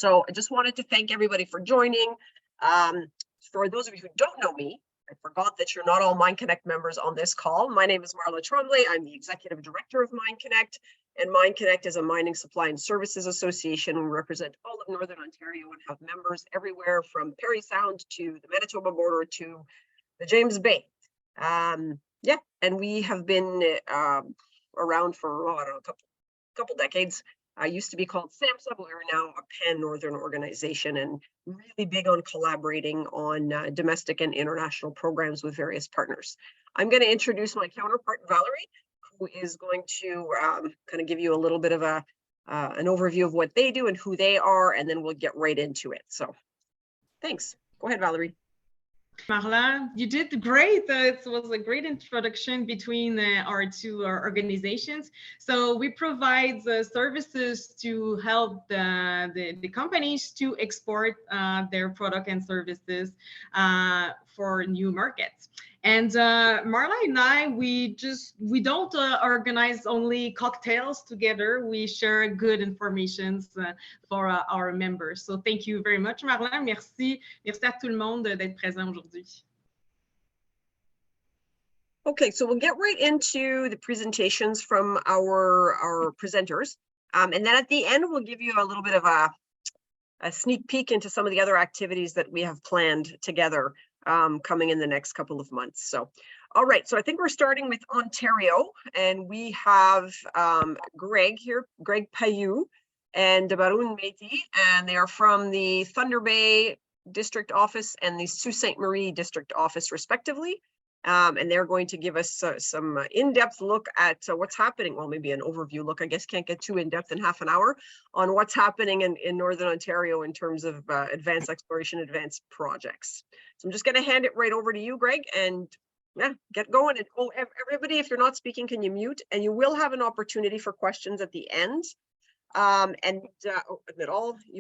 So I just wanted to thank everybody for joining. For those of you who don't know me, I forgot that you're not all MineConnect members on this call. My name is Marla Tremblay. I'm the Executive Director of MineConnect, and MineConnect is a mining supply and services association. We represent all of Northern Ontario and have members everywhere from Parry Sound to the Manitoba border to the James Bay. Yeah, and we have been around for, I don't know, a couple decades. I used to be called SAMHSA, but we're now a pan-Northern organization and really big on collaborating on domestic and international programs with various partners. I'm going to introduce my counterpart, Valerie, who is going to kind of give you a little bit of an overview of what they do and who they are, and then we'll get right into it. So thanks. Go ahead, Valerie. Marla, you did great. It was a great introduction between our two organizations. So we provide services to help the companies to export their product and services for new markets. And Marla and I, we don't organize only cocktails together. We share good information for our members. So thank you very much, Marla. Merci à tout le monde d'être présent aujourd'hui. Okay, so we'll get right into the presentations from our presenters. And then at the end, we'll give you a little bit of a sneak peek into some of the other activities that we have planned together coming in the next couple of months. So, all right, so I think we're starting with Ontario, and we have Greg here, Greg Paju, and Barun Maity, and they are from the Thunder Bay District Office and the Sault Ste. Marie District Office, respectively. And they're going to give us some in-depth look at what's happening. Well, maybe an overview look. I guess can't get too in-depth in half an hour on what's happening in Northern Ontario in terms of advanced exploration, advanced projects. So I'm just going to hand it right over to you, Greg, and yeah, get going. And oh, everybody, if you're not speaking, can you mute? And you will have an opportunity for questions at the end. You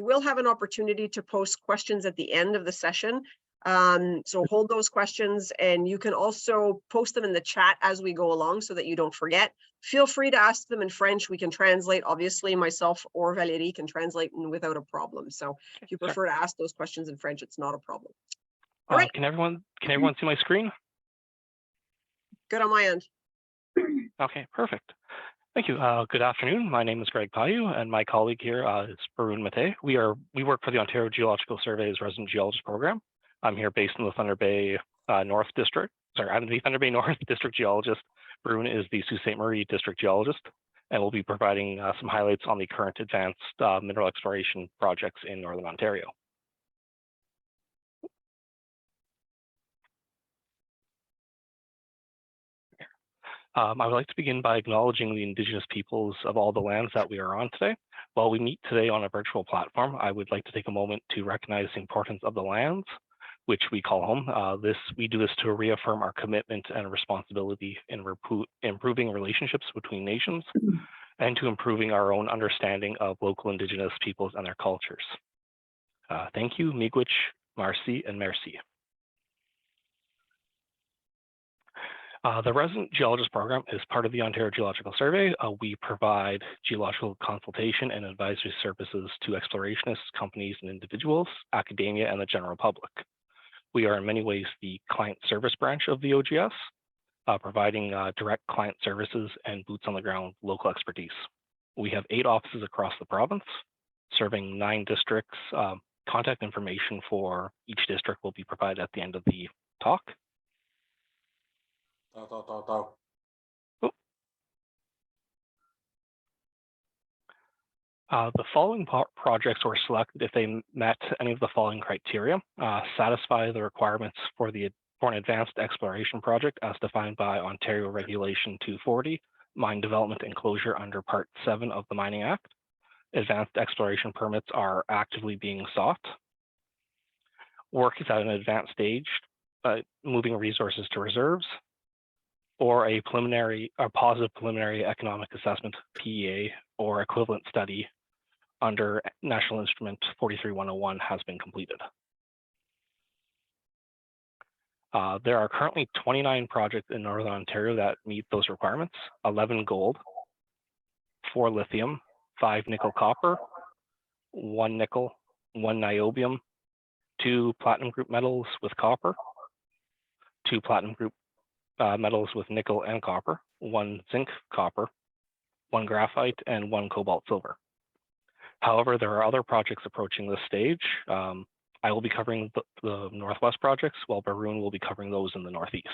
will have an opportunity to post questions at the end of the session. So hold those questions, and you can also post them in the chat as we go along so that you don't forget. Feel free to ask them in French. We can translate. Obviously, myself or Valérie can translate without a problem. So if you prefer to ask those questions in French, it's not a problem. All right. Can everyone see my screen? Good on my end. Okay, perfect. Thank you. Good afternoon. My name is Greg Paju, and my colleague here is Barun Maity. We work for the Ontario Geological Survey's Resident Geologist Program. I'm here based in the Thunder Bay North District. Sorry, I'm the Thunder Bay North District Geologist. Barun is the Sault Ste. Marie District Geologist, and we'll be providing some highlights on the current advanced mineral exploration projects in Northern Ontario. I would like to begin by acknowledging the Indigenous peoples of all the lands that we are on today. While we meet today on a virtual platform, I would like to take a moment to recognize the importance of the lands which we call home. We do this to reaffirm our commitment and responsibility in improving relationships between nations and to improving our own understanding of local Indigenous peoples and their cultures. Thank you, Miigwech, Marci, and Merci. The Resident Geologist Program is part of the Ontario Geological Survey. We provide geological consultation and advisory services to explorationists, companies, and individuals, academia, and the general public. We are in many ways the client service branch of the OGS, providing direct client services and boots on the ground local expertise. We have 8 offices across the province, serving 9 districts. Contact information for each district will be provided at the end of the talk. The following projects were selected if they met any of the following criteria: satisfy the requirements for an advanced exploration project as defined by Ontario Regulation 240, mine development and closure under Part 7 of the Mining Act. Advanced exploration permits are actively being sought. Work is at an advanced stage, moving resources to reserves, or a positive preliminary economic assessment, PEA, or equivalent study under National Instrument 43-101 has been completed. There are currently 29 projects in Northern Ontario that meet those requirements: 11 gold, 4 lithium, 5 nickel copper, 1 nickel, 1 niobium, 2 platinum group metals with copper, 2 platinum group metals with nickel and copper, 1 zinc copper, 1 graphite, and 1 cobalt silver. However, there are other projects approaching this stage. I will be covering the Northwest projects, while Barun will be covering those in the Northeast.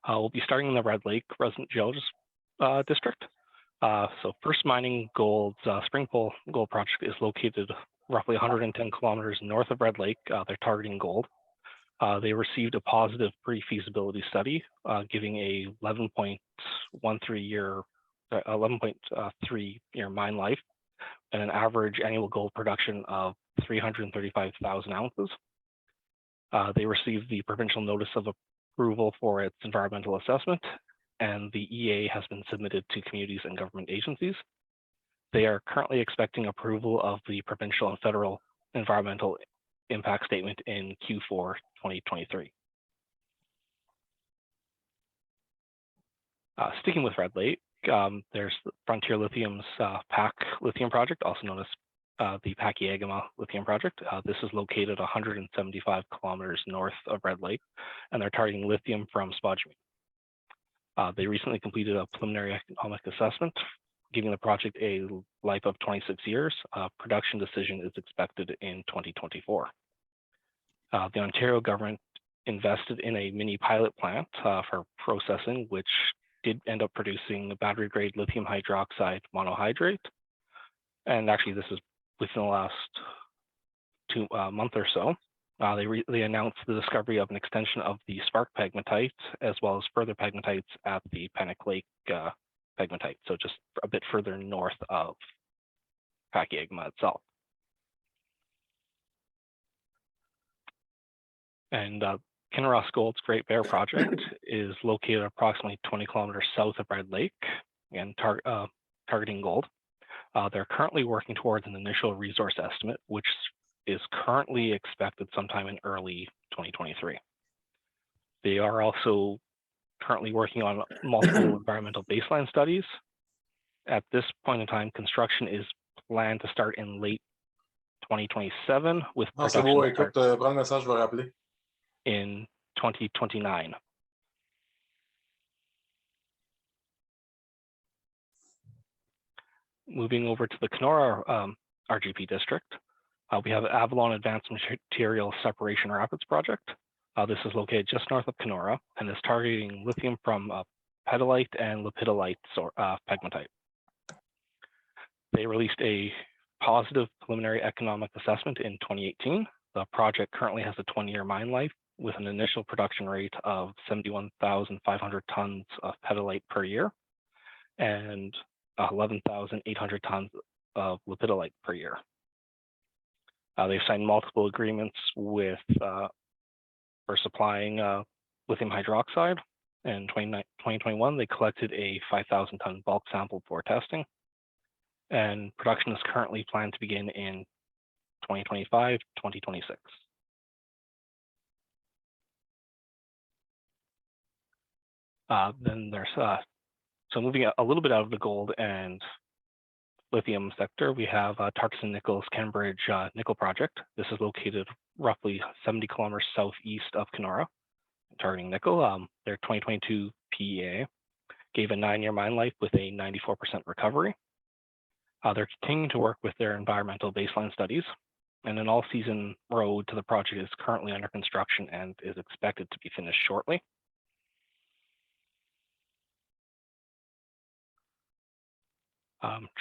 We'll be starting in the Red Lake Resident Geologist District. So First Mining Gold's Spring Pole Gold Project is located roughly 110 kilometers north of Red Lake. They're targeting gold. They received a positive pre-feasibility study, giving a 11.3 year mine life and an average annual gold production of 335,000 ounces. They received the provincial notice of approval for its environmental assessment, and the EA has been submitted to communities and government agencies. They are currently expecting approval of the provincial and federal environmental impact statement in Q4 2023. Sticking with Red Lake, there's Frontier Lithium's PAC Lithium project, also known as the Pachyagama Lithium project. This is located 175 kilometers north of Red Lake, and they're targeting lithium from spodumene. They recently completed a preliminary economic assessment, giving the project a life of 26 years. Production decision is expected in 2024. The Ontario government invested in a mini pilot plant for processing, which did end up producing battery-grade lithium hydroxide monohydrate. And actually, this is within the last month or so. They announced the discovery of an extension of the Spark pegmatite, as well as further pegmatites at the Panic Lake pegmatite, so just a bit further north of Pachyagama itself. And Kinross Gold's Great Bear project is located approximately 20 kilometers south of Red Lake and targeting gold. They're currently working towards an initial resource estimate, which is currently expected sometime in early 2023. They are also currently working on multiple environmental baseline studies. At this point in time, construction is planned to start in late 2027 with production c'est beau, écoute, prends le message, je vais rappeler. In 2029. Moving over to the Kenora RGP district, we have Avalon Advanced Material Separation Rapids project. This is located just north of Kenora and is targeting lithium from pedalite and lepidolite pegmatite. They released a positive preliminary economic assessment in 2018. The project currently has a 20-year mine life with an initial production rate of 71,500 tons of pedalite per year and 11,800 tons of lepidolite per year. They've signed multiple agreements with for supplying lithium hydroxide. In 2021, they collected a 5,000-ton bulk sample for testing, and production is currently planned to begin in 2025, 2026. Then there's, so moving a little bit out of the gold and lithium sector, we have Tarkson Nickel's Cambridge Nickel Project. This is located roughly 70 kilometers southeast of Kenora, targeting nickel. Their 2022 PEA gave a 9-year mine life with a 94% recovery. They're continuing to work with their environmental baseline studies, and an all-season road to the project is currently under construction and is expected to be finished shortly.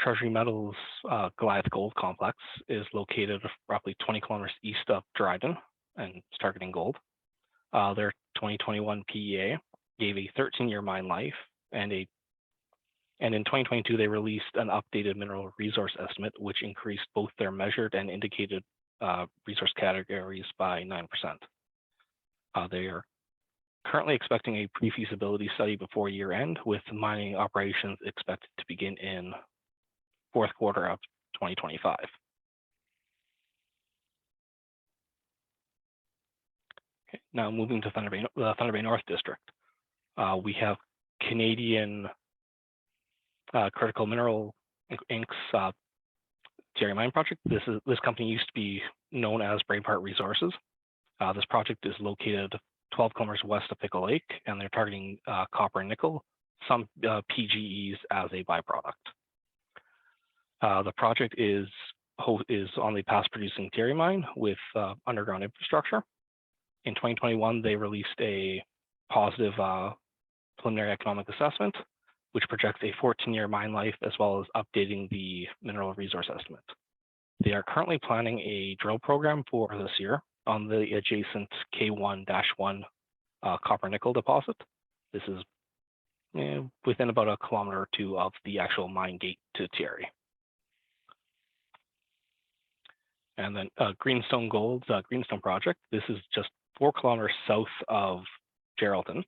Treasury Metals Goliath Gold Complex is located roughly 20 kilometers east of Dryden and is targeting gold. Their 2021 PEA gave a 13-year mine life, and in 2022 they released an updated mineral resource estimate, which increased both their measured and indicated resource categories by 9%. They are currently expecting a pre-feasibility study before year end, with mining operations expected to begin in fourth quarter of 2025. Okay, now moving to the Thunder Bay North District, we have Canadian Critical Mineral Inc.'s Thierry Mine project. This company used to be known as Braveheart Resources. This project is located 12 kilometers west of Pickle Lake, and they're targeting copper and nickel, some PGEs as a byproduct. The project is on the past producing Thierry mine with underground infrastructure. In 2021, they released a positive preliminary economic assessment, which projects a 14-year mine life as well as updating the mineral resource estimate. They are currently planning a drill program for this year on the adjacent K1-1 copper nickel deposit. This is within about 1 kilometer or 2 of the actual mine gate to Thierry. And then Greenstone Gold's Greenstone project. This is just 4 kilometers south of Geraldton.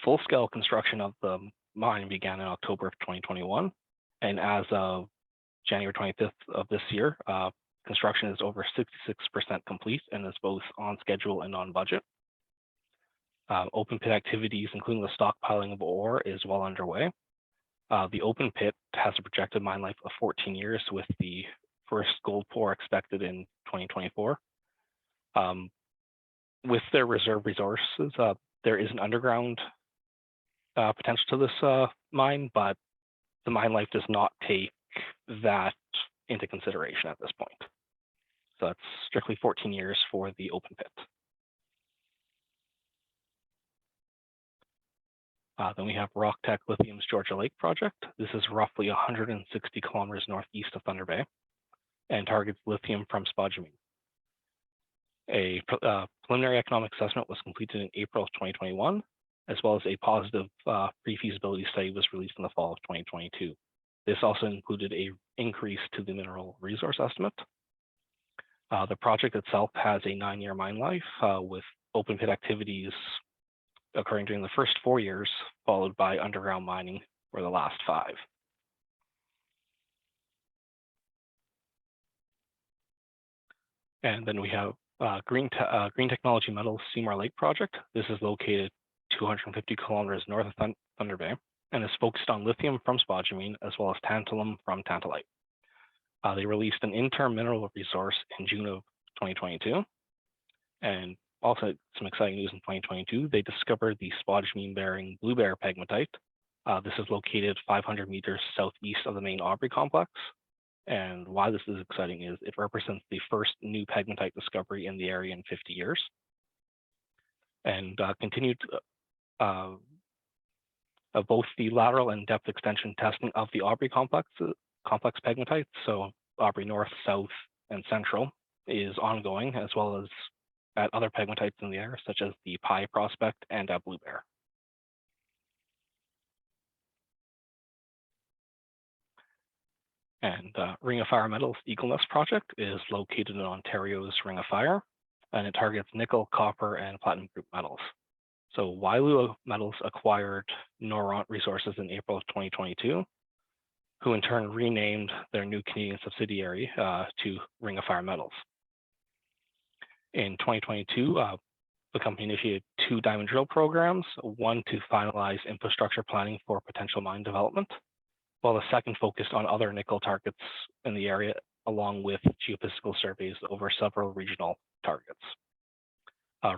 Full-scale construction of the mine began in October of 2021, and as of January 25th of this year, construction is over 66% complete and is both on schedule and on budget. Open pit activities, including the stockpiling of ore, is well underway. The open pit has a projected mine life of 14 years, with the first gold pour expected in 2024. With their reserve resources, there is an underground potential to this mine, but the mine life does not take that into consideration at this point. So that's strictly 14 years for the open pit. Then we have RockTech Lithium's Georgia Lake project. This is roughly 160 kilometers northeast of Thunder Bay and targets lithium from spodumene. A preliminary economic assessment was completed in April of 2021, as well as a positive pre-feasibility study was released in the fall of 2022. This also included an increase to the mineral resource estimate. The project itself has a 9-year mine life with open pit activities occurring during the first 4 years, followed by underground mining for the last 5. And then we have Green Technology Metals Seymour Lake project. This is located 250 kilometers north of Thunder Bay and is focused on lithium from spodumene as well as tantalum from tantalite. They released an interim mineral resource in June of 2022. And also some exciting news in 2022, they discovered the spodumene-bearing Blue Bear pegmatite. This is located 500 meters southeast of the main Aubrey complex. And why this is exciting is it represents the first new pegmatite discovery in the area in 50 years. And continued both the lateral and depth extension testing of the Aubrey complex pegmatite, so Aubrey North, South, and Central, is ongoing, as well as at other pegmatites in the area, such as the Pi prospect and at Blue Bear. And Ring of Fire Metals Eagle Nest project is located in Ontario's Ring of Fire, and it targets nickel, copper, and platinum group metals. So Wyloo Metals acquired Noront Resources in April of 2022, who in turn renamed their new Canadian subsidiary to Ring of Fire Metals. In 2022, the company initiated 2 diamond drill programs, one to finalize infrastructure planning for potential mine development, while the second focused on other nickel targets in the area, along with geophysical surveys over several regional targets.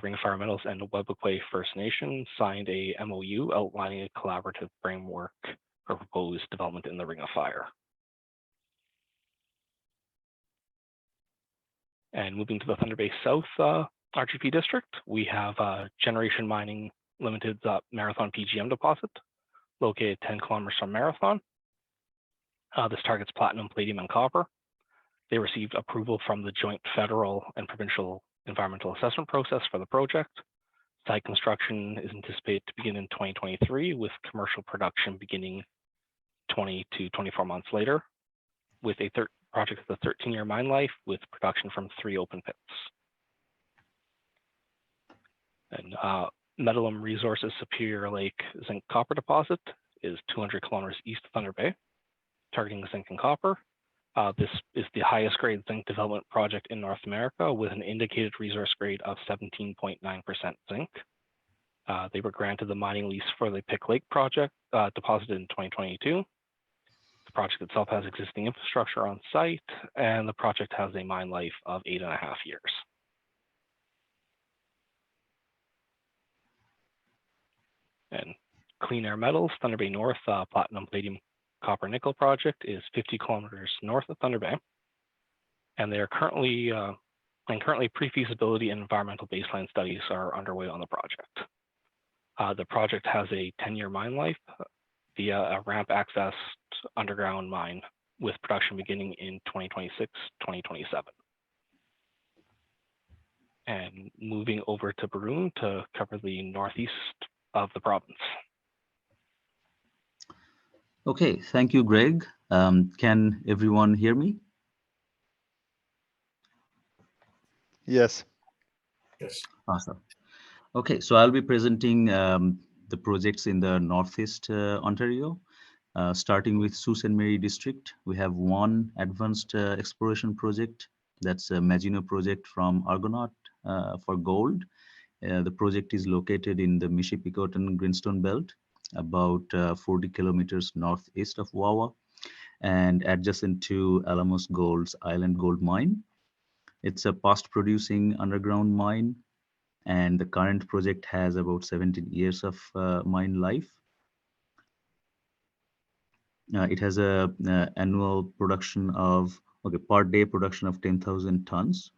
Ring of Fire Metals and Webquay First Nation signed a MOU outlining a collaborative framework for proposed development in the Ring of Fire. And moving to the Thunder Bay South RGP district, we have Generation Mining Limited's Marathon PGM deposit, located 10 kilometers from Marathon. This targets platinum, palladium, and copper. They received approval from the joint federal and provincial environmental assessment process for the project. Site construction is anticipated to begin in 2023, with commercial production beginning 20 to 24 months later, with a project with a 13-year mine life with production from 3 open pits. And Metalum Resources Superior Lake Zinc Copper Deposit is 200 kilometers east of Thunder Bay, targeting zinc and copper. This is the highest grade zinc development project in North America with an indicated resource grade of 17.9% zinc. They were granted the mining lease for the Pick Lake project deposited in 2022. The project itself has existing infrastructure on site, and the project has a mine life of 8.5 years. And Clean Air Metals, Thunder Bay North, Platinum Palladium Copper Nickel project is 50 kilometers north of Thunder Bay. And they are currently pre-feasibility and environmental baseline studies are underway on the project. The project has a 10-year mine life via a ramp accessed underground mine with production beginning in 2026, 2027. And moving over to Barun to cover the northeast of the province. Okay, thank you, Greg. Can everyone hear me? Yes. Yes. Awesome. Okay, so I'll be presenting the projects in the Northeast Ontario, starting with Sault Ste. Marie District. We have one advanced exploration project. That's a Maginot project from Argonaut for gold. The project is located in the Michipicoten Greenstone Belt, about 40 kilometers northeast of Wawa, and adjacent to Alamos Gold's Island Gold Mine. It's a past producing underground mine, and the current project has about 17 years of mine life. It has a annual production of, per day production of 10,000 tons.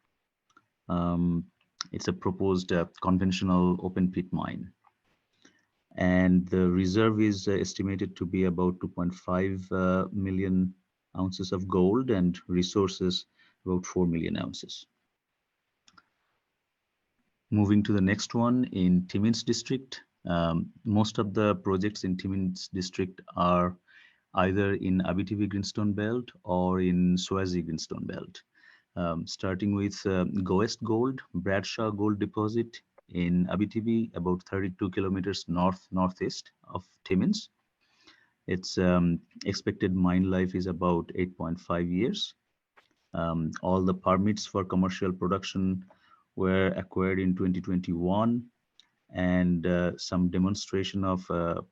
It's a proposed conventional open pit mine. And the reserve is estimated to be about 2.5 million ounces of gold, and resources about 4 million ounces. Moving to the next one in Timmins District. Most of the projects in Timmins District are either in Abitibi Greenstone Belt or in Swazi Greenstone Belt. Starting with Goest Gold, Bradshaw Gold Deposit in Abitibi, about 32 kilometers northeast of Timmins. Its expected mine life is about 8.5 years. All the permits for commercial production were acquired in 2021, and some demonstration of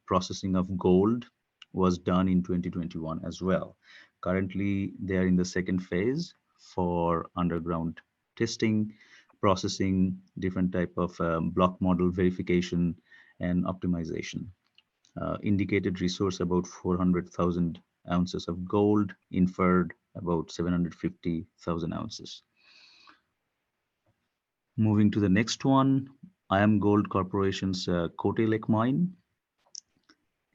processing of gold was done in 2021 as well. Currently, they are in the second phase for underground testing, processing, different type of block model verification and optimization. Indicated resource about 400,000 ounces of gold, inferred about 750,000 ounces. Moving to the next one, IAM Gold Corporation's Cote Lake Mine.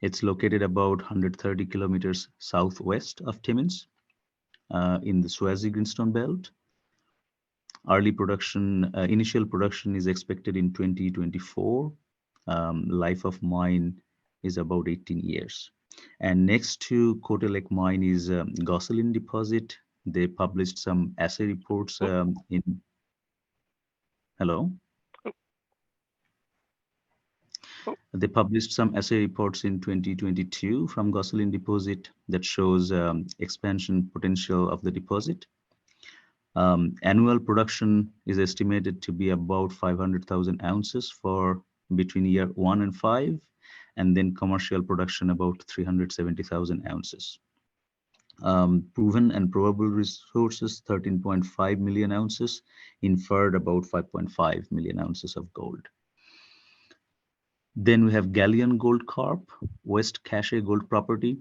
It's located about 130 kilometers southwest of Timmins in the Swazi Greenstone Belt. Early production, initial production is expected in 2024. Life of mine is about 18 years. And next to Cote Lake Mine is Gosselin Deposit. They published some assay reports in. Hello? They published some assay reports in 2022 from Gosselin Deposit that shows expansion potential of the deposit. Annual production is estimated to be about 500,000 ounces for between year 1 and 5, and then commercial production about 370,000 ounces. Proven and probable resources 13.5 million ounces, inferred about 5.5 million ounces of gold. Then we have Galleon Gold Corp, West Cache Gold Property,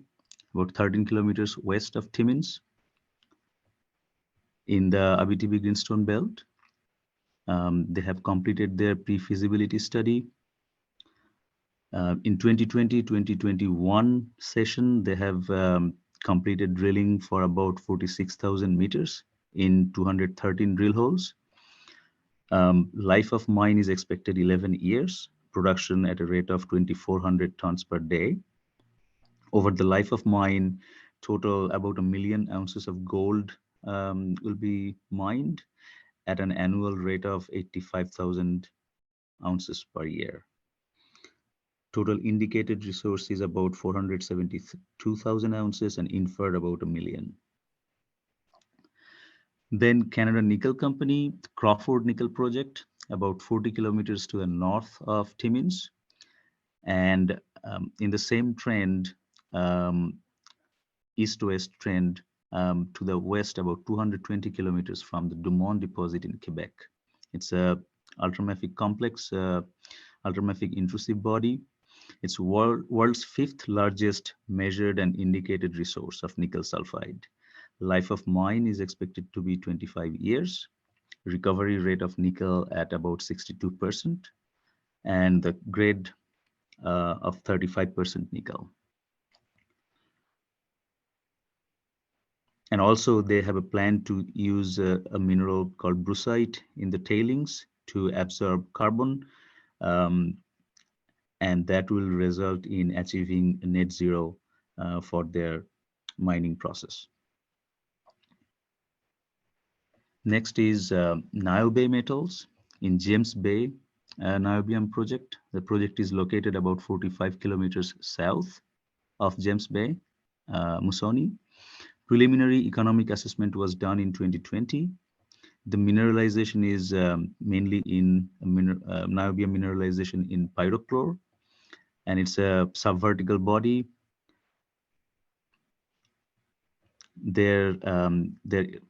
about 13 kilometers west of Timmins in the Abitibi Greenstone Belt. They have completed their pre-feasibility study. In 2020-2021 session, they have completed drilling for about 46,000 meters in 213 drill holes. Life of mine is expected 11 years, production at a rate of 2,400 tons per day. Over the life of mine, total about 1 million ounces of gold will be mined at an annual rate of 85,000 ounces per year. Total indicated resource is about 472,000 ounces and inferred about 1 million. Then Canada Nickel Company, Crawford Nickel Project, about 40 kilometers to the north of Timmins. And in the same trend, east-west trend to the west about 220 kilometers from the Dumont deposit in Quebec. It's a ultramafic complex, ultramafic intrusive body. It's world's 5th largest measured and indicated resource of nickel sulfide. Life of mine is expected to be 25 years. Recovery rate of nickel at about 62%, and the grade of 35% nickel. And also they have a plan to use a mineral called brucite in the tailings to absorb carbon, and that will result in achieving net zero for their mining process. Next is Niobe Metals in James Bay niobium project. The project is located about 45 kilometers south of James Bay, Musoni. Preliminary economic assessment was done in 2020. The mineralization is mainly in niobium mineralization in pyrochlore, and it's a subvertical body. They're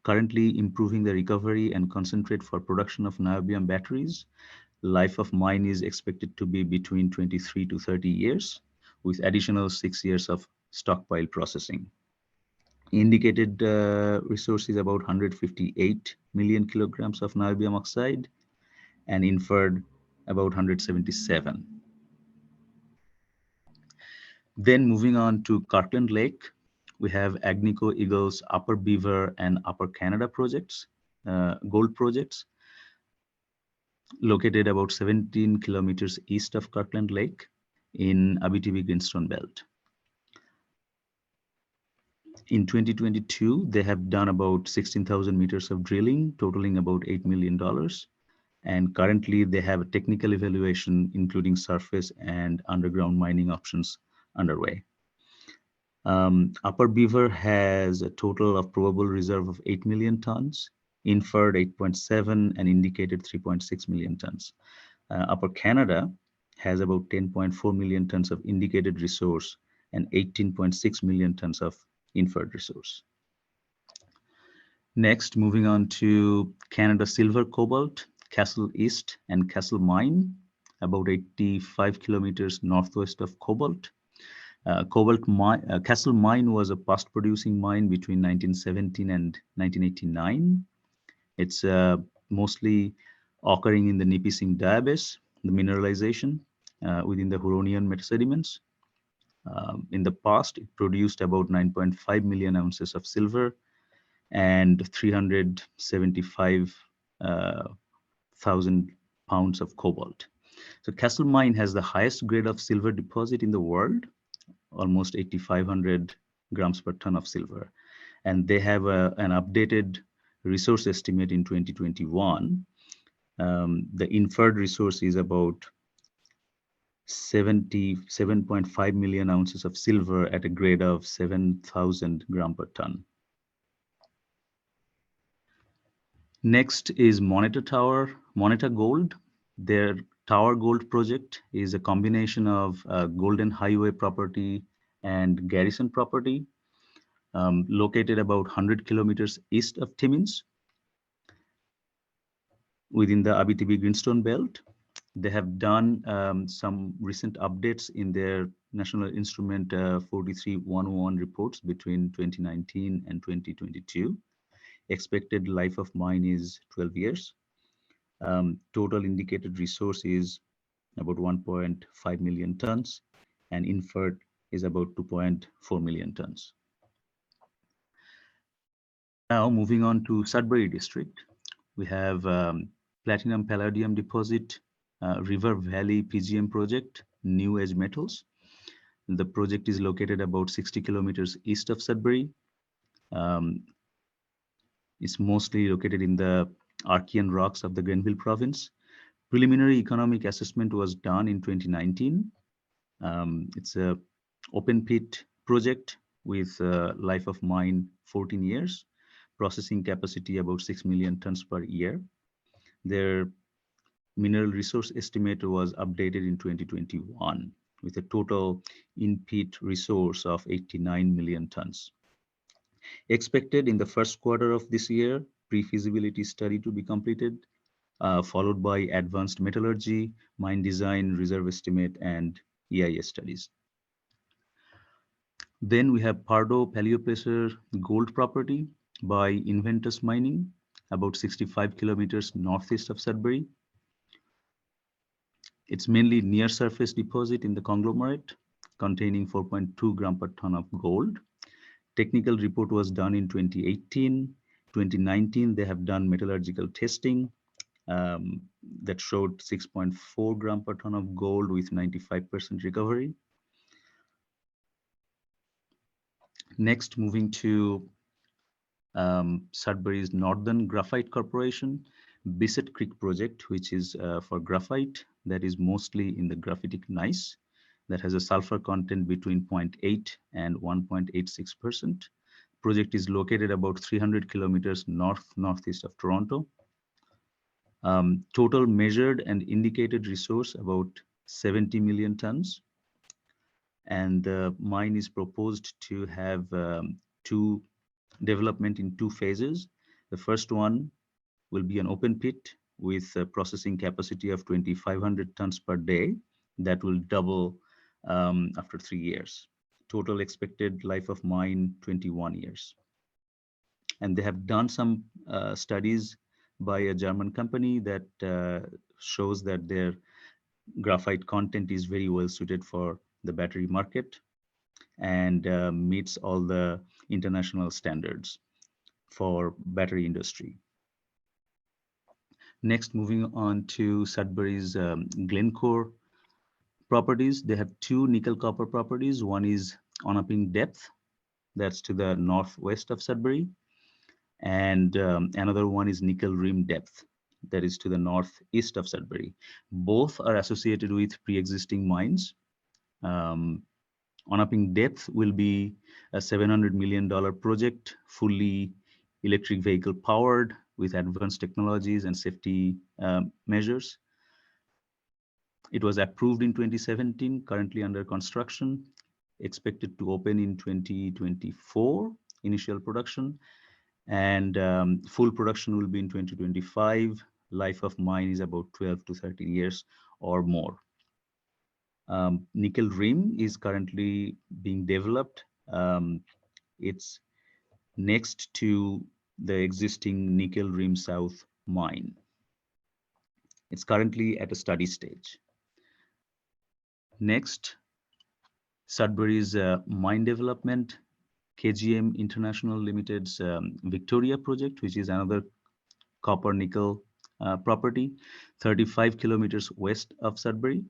currently improving the recovery and concentrate for production of niobium batteries. Life of mine is expected to be between 23 to 30 years, with additional 6 years of stockpile processing. Indicated resource is about 158 million kilograms of niobium oxide, and inferred about 177. Then moving on to Kirkland Lake, we have Agnico Eagle's Upper Beaver and Upper Canada projects, gold projects, located about 17 kilometers east of Kirkland Lake in Abitibi Greenstone Belt. In 2022, they have done about 16,000 meters of drilling, totaling about $8 million. And currently they have a technical evaluation, including surface and underground mining options underway. Upper Beaver has a total of probable reserve of 8 million tons, inferred 8.7, and indicated 3.6 million tons. Upper Canada has about 10.4 million tons of indicated resource and 18.6 million tons of inferred resource. Next, moving on to Canada Silver Cobalt, Castle East and Castle Mine, about 85 kilometers northwest of Cobalt. Castle Mine was a past-producing mine between 1917 and 1989. It's mostly occurring in the Nipissing Diabase, the mineralization within the Huronian metasediments. In the past, it produced about 9.5 million ounces of silver and 375,000 pounds of cobalt. So Castle Mine has the highest grade of silver deposit in the world, almost 8,500 grams per ton of silver. And they have an updated resource estimate in 2021. The inferred resource is about 77.5 million ounces of silver at a grade of 7,000 gram per ton. Next is Moneta Tower, Moneta Gold. Their Tower Gold project is a combination of Golden Highway property and Garrison property, located about 100 kilometers east of Timmins, within the Abitibi Greenstone Belt. They have done some recent updates in their National Instrument 43-101 reports between 2019 and 2022. Expected life of mine is 12 years. Total indicated resource is about 1.5 million tons, and inferred is about 2.4 million tons. Now moving on to Sudbury district, we have platinum palladium deposit, River Valley PGM project, New Age Metals. The project is located about 60 kilometers east of Sudbury. It's mostly located in the Archean rocks of the Grenville province. Preliminary economic assessment was done in 2019. It's a open pit project with life of mine 14 years, processing capacity about 6 million tons per year. Their mineral resource estimate was updated in 2021 with a total in-pit resource of 89 million tons. Expected in the first quarter of this year, pre-feasibility study to be completed, followed by advanced metallurgy, mine design, reserve estimate, and EIS studies. Then we have Pardo Paleoplacer gold property by Inventus Mining, about 65 kilometers northeast of Sudbury. It's mainly near surface deposit in the conglomerate containing 4.2 gram per ton of gold. Technical report was done in 2018. 2019, they have done metallurgical testing that showed 6.4 gram per ton of gold with 95% recovery. Next, moving to Sudbury's Northern Graphite Corporation, Bisset Creek project, which is for graphite that is mostly in the graphitic gneiss that has a sulfur content between 0.8 and 1.86%. Project is located about 300 kilometers northeast of Toronto. Total measured and indicated resource about 70 million tons. And the mine is proposed to have development in two phases. The first one will be an open pit with a processing capacity of 2,500 tons per day that will double after 3 years. Total expected life of mine, 21 years. And they have done some studies by a German company that shows that their graphite content is very well suited for the battery market and meets all the international standards for battery industry. Next, moving on to Sudbury's Glencore properties. They have two nickel copper properties. One is Onaping Depth, that's to the northwest of Sudbury. And another one is Nickel Rim Depth, that is to the northeast of Sudbury. Both are associated with pre-existing mines. Onaping Depth will be a $700 million project, fully electric vehicle powered with advanced technologies and safety measures. It was approved in 2017, currently under construction, expected to open in 2024, initial production, and full production will be in 2025. Life of mine is about 12 to 13 years or more. Nickel Rim is currently being developed. It's next to the existing Nickel Rim South mine. It's currently at a study stage. Next, Sudbury's mine development, KGM International Limited's Victoria project, which is another copper nickel property, 35 kilometers west of Sudbury.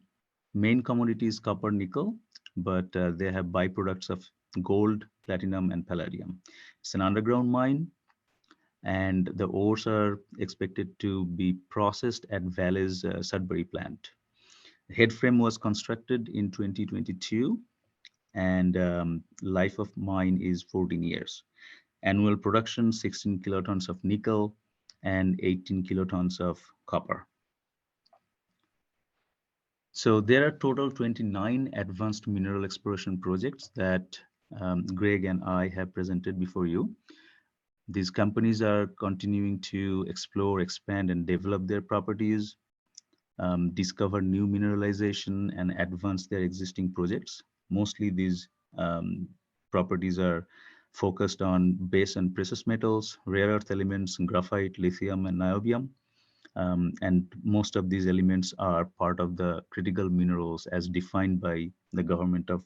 Main commodity is copper nickel, but they have byproducts of gold, platinum, and palladium. It's an underground mine, and the ores are expected to be processed at Vale's Sudbury plant. The head frame was constructed in 2022, and life of mine is 14 years. Annual production, 16 kilotons of nickel and 18 kilotons of copper. So there are total 29 advanced mineral exploration projects that Greg and I have presented before you. These companies are continuing to explore, expand, and develop their properties, discover new mineralization, and advance their existing projects. Mostly these properties are focused on base and precious metals, rare earth elements, graphite, lithium, and niobium. And most of these elements are part of the critical minerals as defined by the government of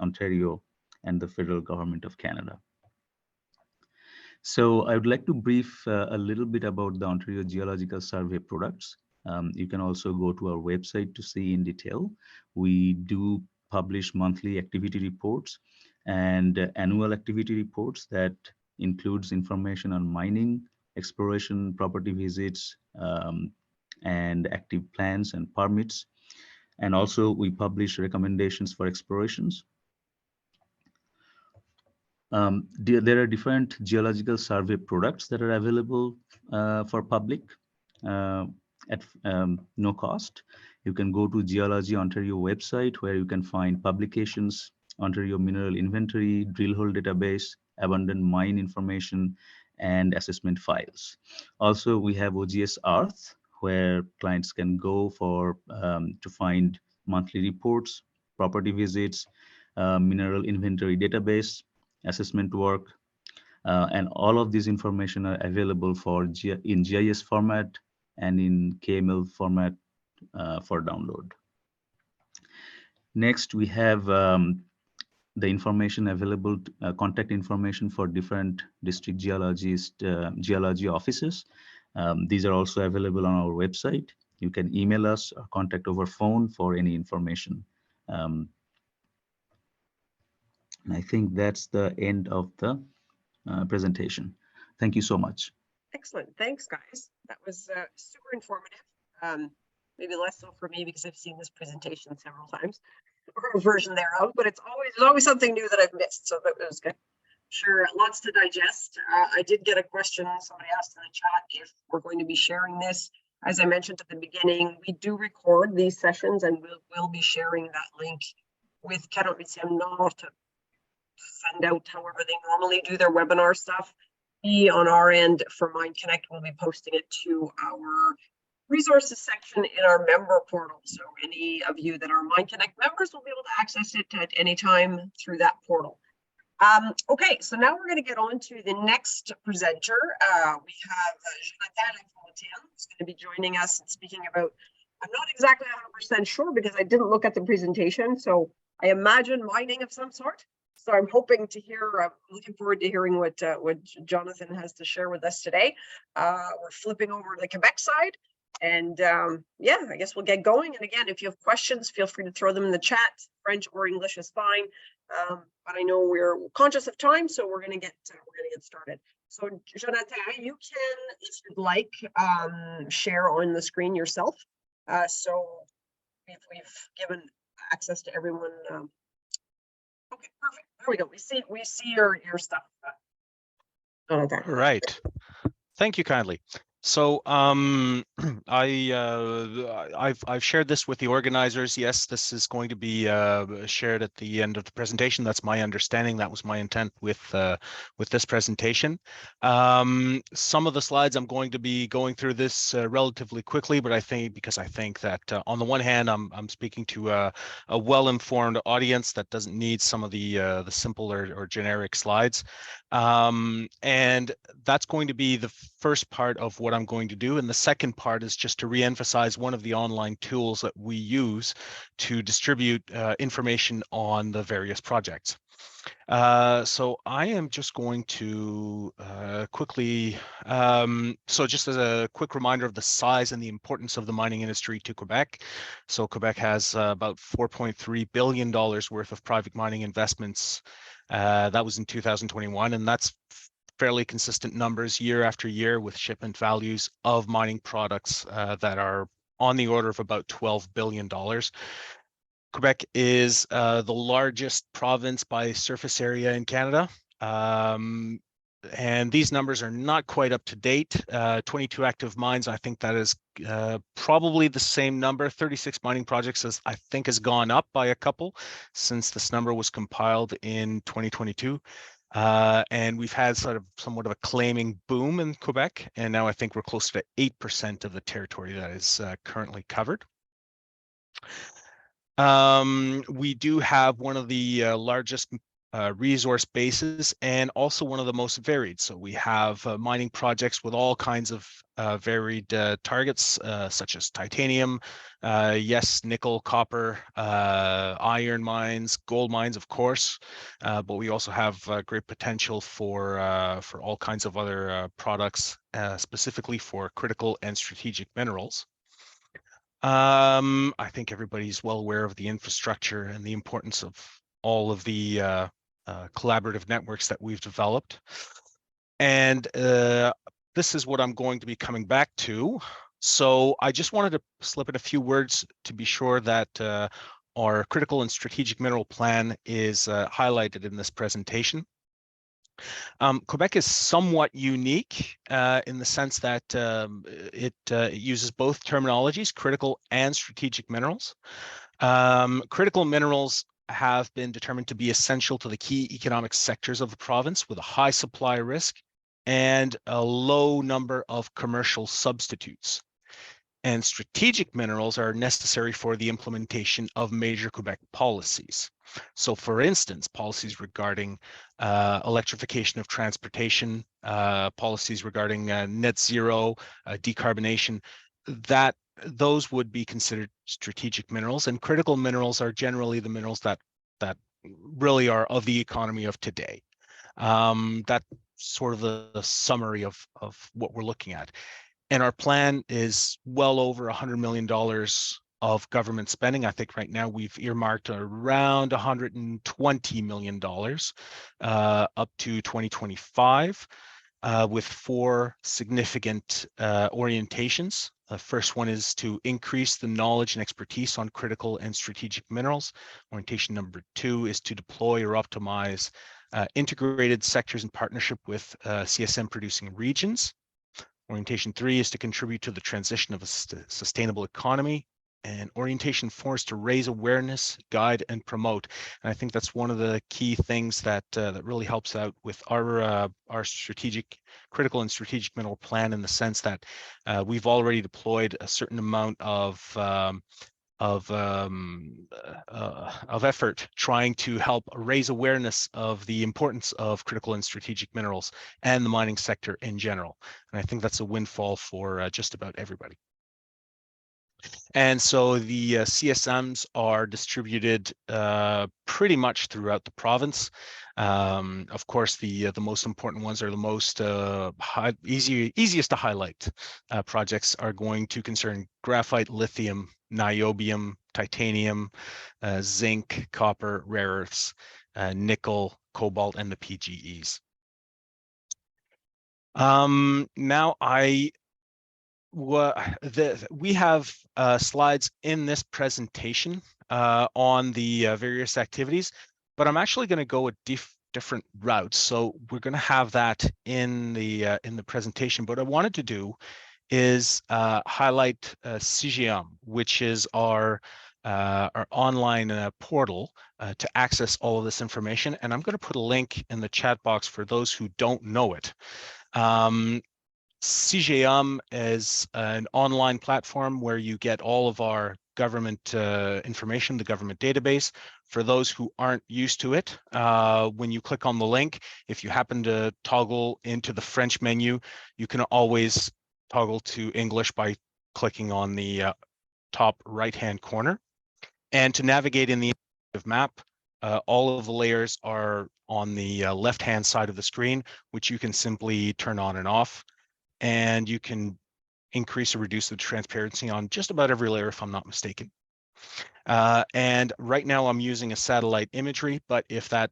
Ontario and the federal government of Canada. So I would like to brief a little bit about the Ontario Geological Survey products. You can also go to our website to see in detail. We do publish monthly activity reports and annual activity reports that includes information on mining, exploration, property visits, and active plans and permits. And also we publish recommendations for explorations. There are different geological survey products that are available for public at no cost. You can go to Geology Ontario website where you can find publications, Ontario Mineral Inventory, drill hole database, abandoned mine information, and assessment files. Also, we have OGS Earth, where clients can go for to find monthly reports, property visits, mineral inventory database, assessment work, and all of these information are available in GIS format and in KML format for download. Next, we have the information available, contact information for different district geology offices. These are also available on our website. You can email us or contact over phone for any information. And I think that's the end of the presentation. Thank you so much. Excellent. Thanks, guys. That was super informative. Maybe less so for me because I've seen this presentation several times, or a version thereof, but there's always something new that I've missed. So that was good. Sure, lots to digest. I did get a question. Somebody asked in the chat if we're going to be sharing this. As I mentioned at the beginning, we do record these sessions, and we'll be sharing that link with Cadet Nord to send out however they normally do their webinar stuff. On our end for MineConnect, we'll be posting it to our resources section in our member portal. So any of you that are MineConnect members will be able to access it at any time through that portal. Okay, so now we're going to get on to the next presenter. We have Jonathan Lafontaine, who's going to be joining us and speaking about, I'm not exactly 100% sure because I didn't look at the presentation, so I imagine mining of some sort. So I'm hoping to hear, looking forward to hearing what Jonathan has to share with us today. We're flipping over to the Quebec side. And yeah, I guess we'll get going. And again, if you have questions, feel free to throw them in the chat. French or English is fine. But I know we're conscious of time, so we're gonna get started. So Jonathan, you can, if you'd like, share on the screen yourself. So if we've given access to everyone. Okay, perfect. There we go. We see your stuff. Jonathan. Right. Thank you kindly. So I've shared this with the organizers. Yes, this is going to be shared at the end of the presentation. That's my understanding. That was my intent with this presentation. Some of the slides I'm going to be going through this relatively quickly, but I think that on the one hand, I'm speaking to a well-informed audience that doesn't need some of the simple or generic slides. And that's going to be the first part of what I'm going to do. And the second part is just to reemphasize one of the online tools that we use to distribute information on the various projects. So I am just going to quickly, so just as a quick reminder of the size and the importance of the mining industry to Quebec. So Quebec has about $4.3 billion worth of private mining investments. That was in 2021, and that's fairly consistent numbers year after year with shipment values of mining products that are on the order of about $12 billion. Quebec is the largest province by surface area in Canada. And these numbers are not quite up to date. 22 active mines, I think that is probably the same number. 36 mining projects, I think, has gone up by a couple since this number was compiled in 2022. And we've had somewhat of a claiming boom in Quebec, and now I think we're closer to 8% of the territory that is currently covered. We do have one of the largest resource bases and also one of the most varied. So we have mining projects with all kinds of varied targets, such as titanium, yes, nickel, copper, iron mines, gold mines, of course, but we also have great potential for all kinds of other products, specifically for critical and strategic minerals. I think everybody's well aware of the infrastructure and the importance of all of the collaborative networks that we've developed. And this is what I'm going to be coming back to. So I just wanted to slip in a few words to be sure that our critical and strategic mineral plan is highlighted in this presentation. Quebec is somewhat unique in the sense that it uses both terminologies, critical and strategic minerals. Critical minerals have been determined to be essential to the key economic sectors of the province with a high supply risk and a low number of commercial substitutes. And strategic minerals are necessary for the implementation of major Quebec policies. So for instance, policies regarding electrification of transportation, policies regarding net zero, decarbonation, that those would be considered strategic minerals, and critical minerals are generally the minerals that really are of the economy of today. That's sort of the summary of what we're looking at. And our plan is well over $100 million of government spending. I think right now we've earmarked around $120 million up to 2025 with 4 significant orientations. The first one is to increase the knowledge and expertise on critical and strategic minerals. Orientation number 2 is to deploy or optimize integrated sectors in partnership with CSM producing regions. Orientation 3 is to contribute to the transition of a sustainable economy. And orientation 4 is to raise awareness, guide, and promote. And I think that's one of the key things that that really helps out with our critical and strategic mineral plan, in the sense that we've already deployed a certain amount of effort trying to help raise awareness of the importance of critical and strategic minerals and the mining sector in general. And I think that's a windfall for just about everybody. And so the CSMs are distributed pretty much throughout the province. Of course, the most important ones, are the most easiest to highlight. Projects are going to concern graphite, lithium, niobium, titanium, zinc, copper, rare earths, nickel, cobalt, and the PGEs. Now we have slides in this presentation on the various activities, but I'm actually going to go a different route. So we're going to have that in the presentation. But what I wanted to do is highlight P.Geo, which is our online portal to access all of this information. And I'm going to put a link in the chat box for those who don't know it. P.Geo is an online platform where you get all of our government information, the government database. For those who aren't used to it, when you click on the link, if you happen to toggle into the French menu, you can always toggle to English by clicking on the top right-hand corner. And to navigate in the map, all of the layers are on the left-hand side of the screen, which you can simply turn on and off. And you can increase or reduce the transparency on just about every layer, if I'm not mistaken. And right now I'm using a satellite imagery, but if that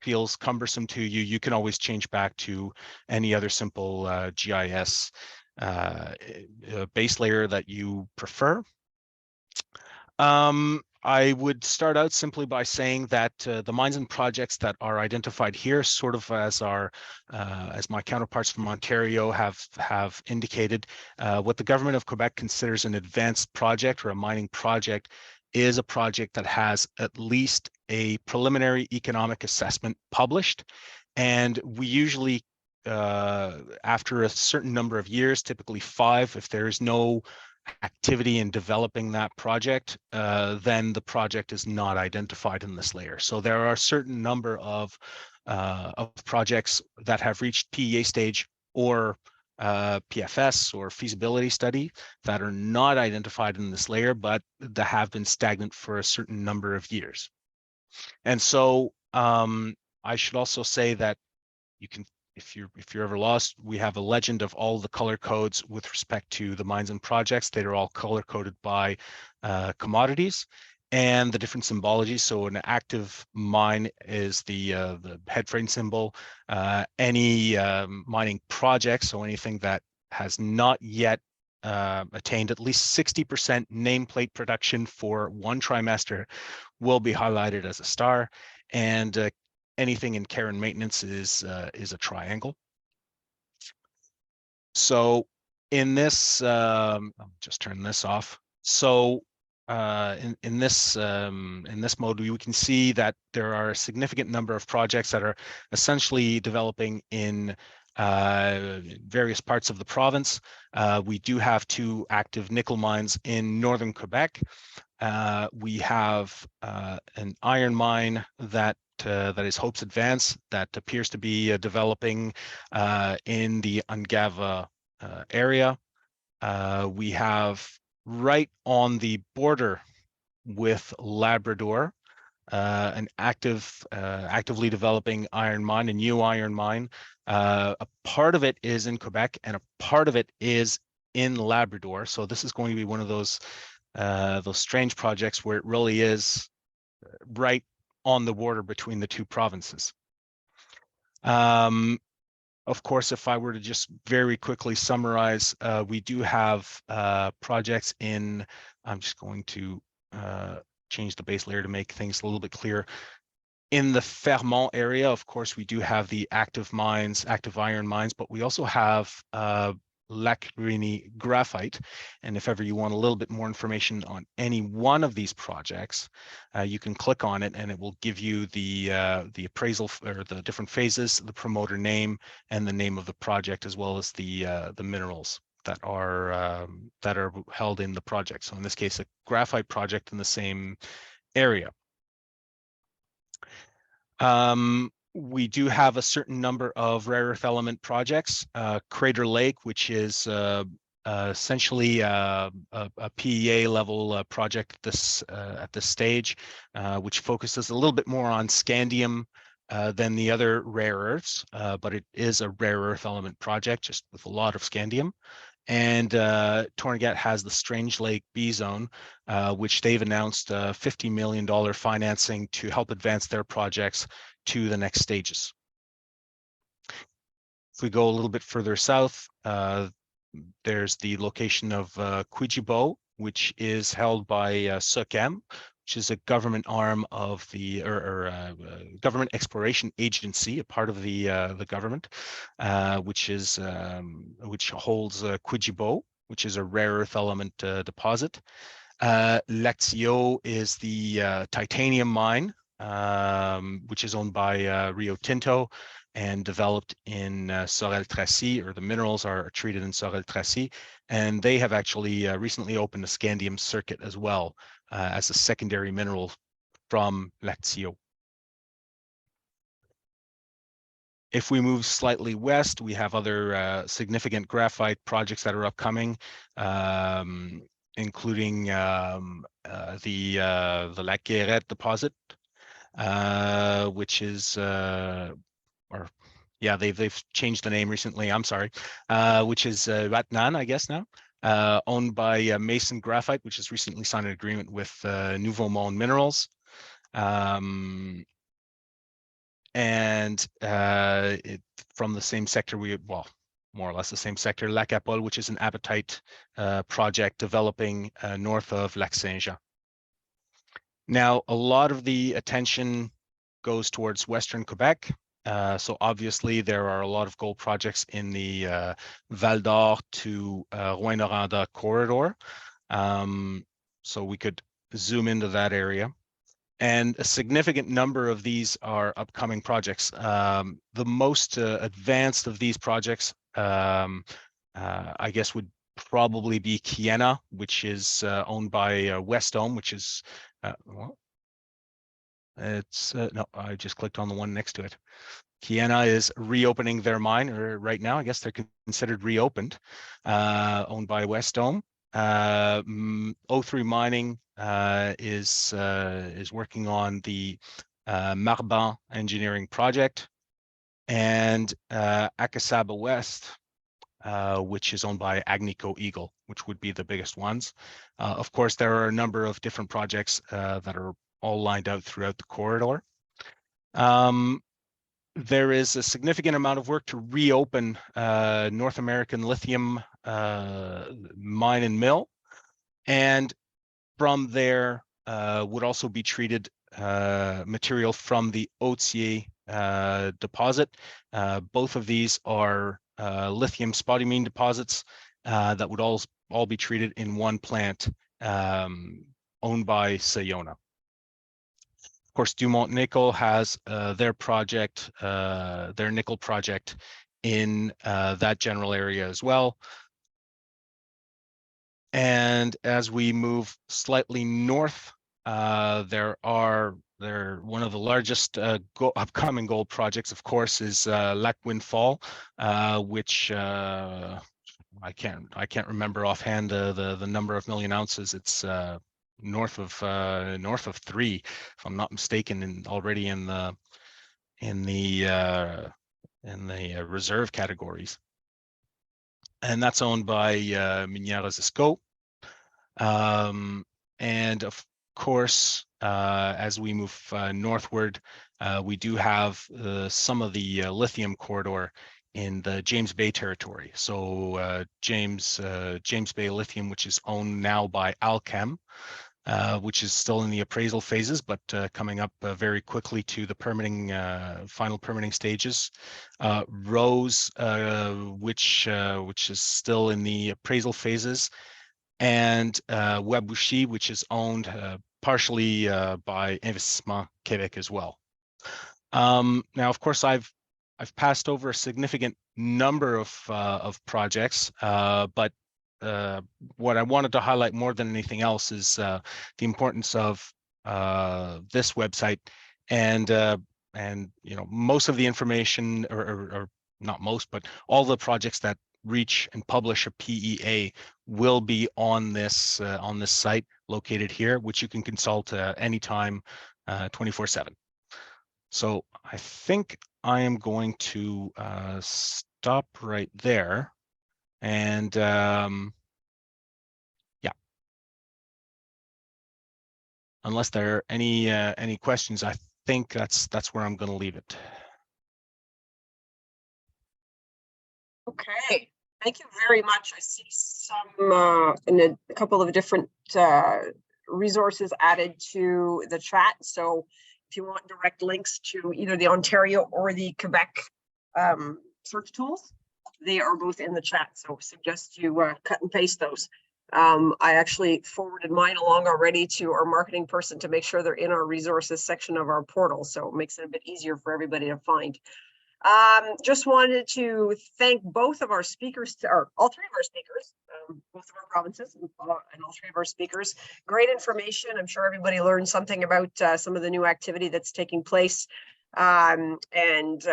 feels cumbersome to you, you can always change back to any other simple GIS base layer that you prefer. I would start out simply by saying that the mines and projects that are identified here, sort of as my counterparts from Ontario have indicated, what the government of Quebec considers an advanced project or a mining project is a project that has at least a preliminary economic assessment published. And we usually, after a certain number of years, typically 5, if there is no activity in developing that project, then the project is not identified in this layer. So there are a certain number of projects that have reached PEA stage or PFS or feasibility study that are not identified in this layer, but that have been stagnant for a certain number of years. And so I should also say that you can, if you're ever lost, we have a legend of all the color codes with respect to the mines and projects. They are all color coded by commodities and the different symbologies. So an active mine is the head frame symbol. Any mining project, so anything that has not yet attained at least 60% nameplate production for one trimester, will be highlighted as a star. And anything in care and maintenance is a triangle. So in this, I'll just turn this off. So in this mode, we can see that there are a significant number of projects that are essentially developing in various parts of the province. We do have 2 active nickel mines in northern Quebec. We have an iron mine that is Hope's Advance that appears to be developing in the Ungava area. We have right on the border with Labrador, an actively developing iron mine, a new iron mine. A part of it is in Quebec and a part of it is in Labrador. So this is going to be one of those strange projects where it really is right on the border between the 2 provinces. Of course, if I were to just very quickly summarize, we do have projects in, I'm just going to change the base layer to make things a little bit clearer. In the Fermont area, of course, we do have the active mines, active iron mines, but we also have Lac Reni graphite. And if ever you want a little bit more information on any one of these projects, you can click on it and it will give you the appraisal or the different phases, the promoter name, and the name of the project, as well as the minerals that are held in the project. So in this case, a graphite project in the same area. We do have a certain number of rare earth element projects. Crater Lake, which is essentially a PEA level project at this stage, which focuses a little bit more on scandium than the other rare earths, but it is a rare earth element project just with a lot of scandium. And Torngat has the Strange Lake B Zone, which they've announced $50 million financing to help advance their projects to the next stages. If we go a little bit further south, there's the location of Paju, which is held by SOCAM, which is a government arm of the government exploration agency, a part of the government, which holds Paju, which is a rare earth element deposit. Lectio is the titanium mine, which is owned by Rio Tinto and developed in Sorel-Tracy, or the minerals are treated in Sorel-Tracy, and they have actually recently opened a scandium circuit as well as a secondary mineral from Lectio. If we move slightly west, we have other significant graphite projects that are upcoming, including the Lac Guérette deposit, which is, they've changed the name recently, I'm sorry, which is Ratnan, I guess now, owned by Mason Graphite, which has recently signed an agreement with Nouveau Monde Minerals. And from the same sector, more or less the same sector, Lac Apol, which is an apatite project developing north of Lac Saint-Jean. Now, a lot of the attention goes towards Western Quebec. So obviously there are a lot of gold projects in the Val d'Or to Rouyn-Noranda corridor. So we could zoom into that area. And a significant number of these are upcoming projects. The most advanced of these projects, I guess, would probably be Kiena, which is owned by Westome, which is, no, I just clicked on the one next to it. Kiena is reopening their mine, or right now, I guess they're considered reopened, owned by Westome. O3 Mining is working on the Marban engineering project, and Akasaba West, which is owned by Agnico Eagle, which would be the biggest ones. Of course, there are a number of different projects that are all lined out throughout the corridor. There is a significant amount of work to reopen North American lithium mine and mill, and from there would also be treated material from the Otier deposit. Both of these are lithium spodumene deposits that would all be treated in one plant owned by Sayona. Of course, Dumont Nickel has their project, their nickel project in that general area as well. And as we move slightly north, one of the largest upcoming gold projects, of course, is Lac Windfall, which I can't remember offhand the number of million ounces. It's north of 3, if I'm not mistaken, and already in the reserve categories. And that's owned by Minières Esco. And of course, as we move northward, we do have some of the lithium corridor in the James Bay territory. So James Bay Lithium, which is owned now by Alchem, which is still in the appraisal phases, but coming up very quickly to the permitting, final permitting stages. Rose, which is still in the appraisal phases, and Wabouchi, which is owned partially by Investissement Québec as well. Now, of course, I've passed over a significant number of projects, but what I wanted to highlight more than anything else is the importance of this website, and most of the information, or not most, but all the projects that reach and publish a PEA will be on this site located here, which you can consult anytime, 24/7. So I think I am going to stop right there, and yeah, unless there are any questions, I think that's where I'm going to leave it. Okay, thank you very much. I see some in a couple of different resources added to the chat. So if you want direct links to either the Ontario or the Quebec search tools, they are both in the chat. So suggest you cut and paste those. I actually forwarded mine along already to our marketing person to make sure they're in our resources section of our portal. So it makes it a bit easier for everybody to find. Just wanted to thank both of our speakers, or all three of our speakers, both of our provinces and all three of our speakers. Great information. I'm sure everybody learned something about some of the new activity that's taking place, and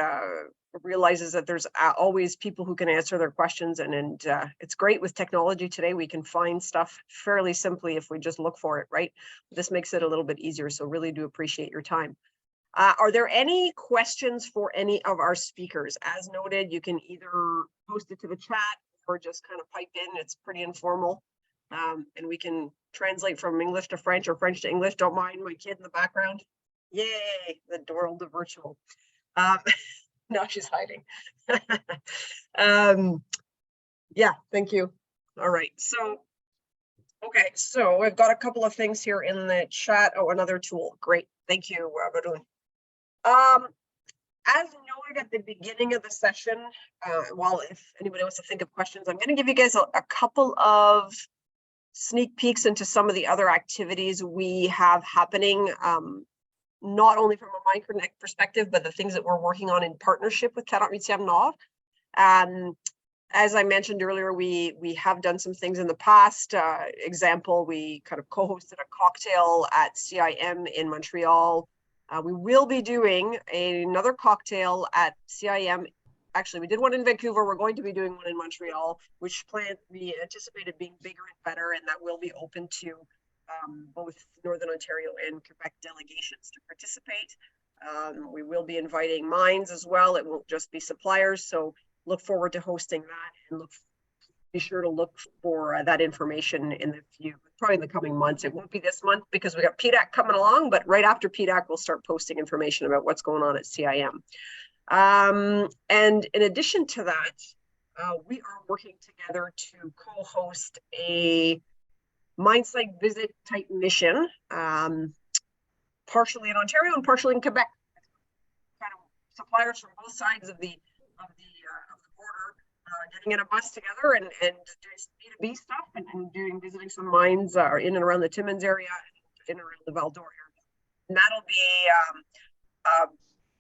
realizes that there's always people who can answer their questions. And it's great with technology today. We can find stuff fairly simply if we just look for it, right? This makes it a little bit easier. So really do appreciate your time. Are there any questions for any of our speakers? As noted, you can either post it to the chat or just kind of pipe in. It's pretty informal. And we can translate from English to French or French to English. Don't mind my kid in the background. Yay, the world of virtual. Now she's hiding. Yeah, thank you. All right, so, okay, so we've got a couple of things here in the chat. Oh, another tool. Great, thank you, Barun. As noted at the beginning of the session, well, if anybody wants to think of questions, I'm going to give you guys a couple of sneak peeks into some of the other activities we have happening, not only from a MineConnect perspective, but the things that we're working on in partnership with 48 Nord. As I mentioned earlier, we have done some things in the past. Example, we kind of co-hosted a cocktail at CIM in Montreal. We will be doing another cocktail at CIM. Actually, we did one in Vancouver. We're going to be doing one in Montreal, which we anticipated being bigger and better, and that will be open to both Northern Ontario and Quebec delegations to participate. We will be inviting mines as well. It won't just be suppliers. So look forward to hosting that, and be sure to look for that information probably in the coming months. It won't be this month because we got PDAC coming along, but right after PDAC, we'll start posting information about what's going on at CIM. And in addition to that, we are working together to co-host a mine site visit type mission, partially in Ontario and partially in Quebec. Kind of suppliers from both sides of the border getting in a bus together and doing B2B stuff and visiting some mines in and around the Timmins area, in around the Val d'Or area. And that'll be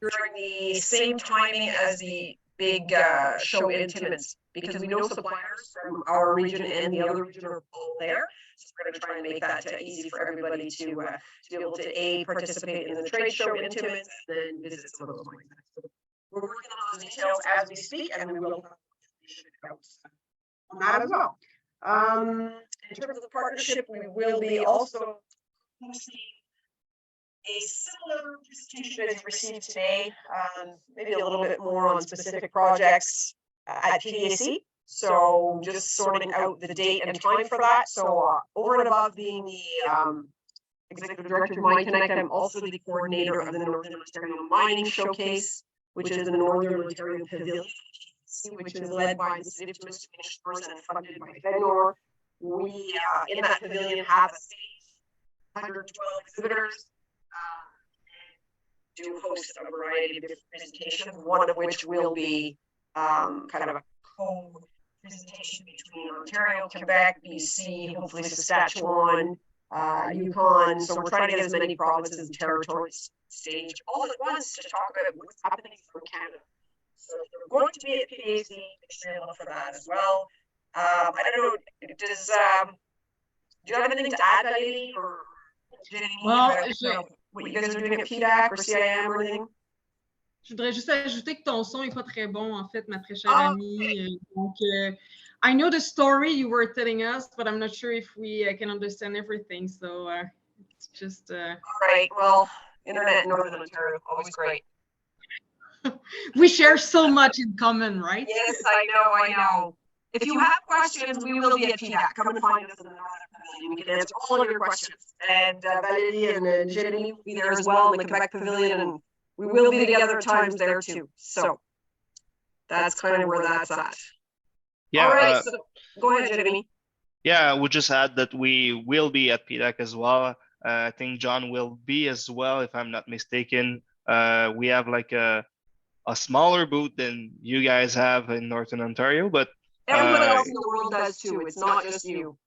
during the same timing as the big show in Timmins, because we know suppliers from our region and the other region are all there. So we're going to try and make that easy for everybody to be able to participate in the trade show in Timmins and then visit some of those mines. So we're working on those details as we speak, and we will have on that as well. In terms of the partnership, we will be also hosting a similar presentation as you received today, maybe a little bit more on specific projects at PDAC. So just sorting out the date and time for that. So over and above being the Executive Director of MineConnect, I'm also the coordinator of the Northern Ontario Mining Showcase, which is the Northern Ontario Pavilion, which is led by the City of Timmins and funded by FedNor. We, in that pavilion, have a stage, 112 exhibitors, do host a variety of different presentations, one of which will be kind of a co-presentation between Ontario, Quebec, BC, hopefully Saskatchewan, Yukon. So we're trying to get as many provinces and territories staged all at once to talk about what's happening from Canada. So we're going to be at PDAC, look for that as well. I don't know, do you have anything to add, Maity, or Well, what you guys are doing at PDAC or CIM or anything? Je voudrais juste ajouter que ton son n'est pas très bon, en fait, ma très chère amie. Donc, I know the story you were telling us, but I'm not sure if we can understand everything. So it's just. All right. Well, internet in Northern Ontario, always great. We share so much in common, right? Yes, I know. If you have questions, we will be at PDAC. Come and find us in the Northern Pavilion. We can answer all of your questions. And Valérie and Jeremy will be there as well in the Quebec Pavilion, and we will be together at times there too. So that's kind of where that's at. Yeah. All right, so go ahead, Jeremy. Yeah, I would just add that we will be at PDAC as well. I think John will be as well, if I'm not mistaken. We have like a smaller booth than you guys have in Northern Ontario, but everyone else in the world does too. It's not just you.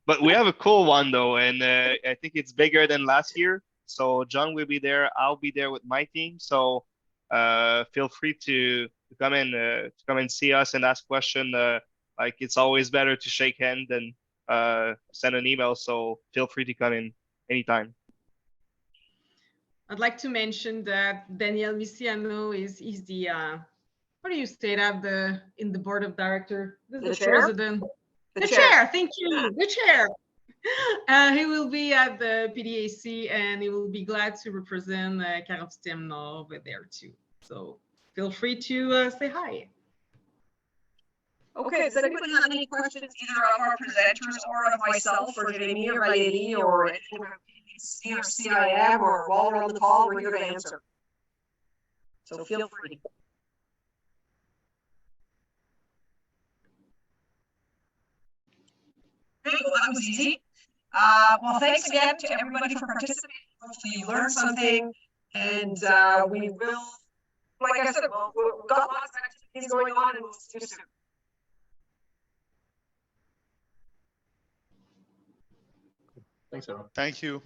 But we have a cool one though, and I think it's bigger than last year. So John will be there. I'll be there with my team. So feel free to come and see us and ask questions. Like it's always better to shake hands than send an email. So feel free to come in anytime. I'd like to mention that Daniel Misiano is the what do you say that in the board of director? The chair? President. The chair. Thank you. The chair. He will be at the PDAC and he will be glad to represent Carotidem Nord over there too. So feel free to say hi. Okay, does anybody have any questions either of our presenters or of myself or Jamie or Valérie or anything about PDAC or CIM, or while we're on the call, we're here to answer. So feel free. Okay, well, that was easy. Well, thanks again to everybody for participating. Hopefully you learned something, and we will, like I said, we've got lots of activities going on, and we'll see you soon. Thanks, everyone. Thank you.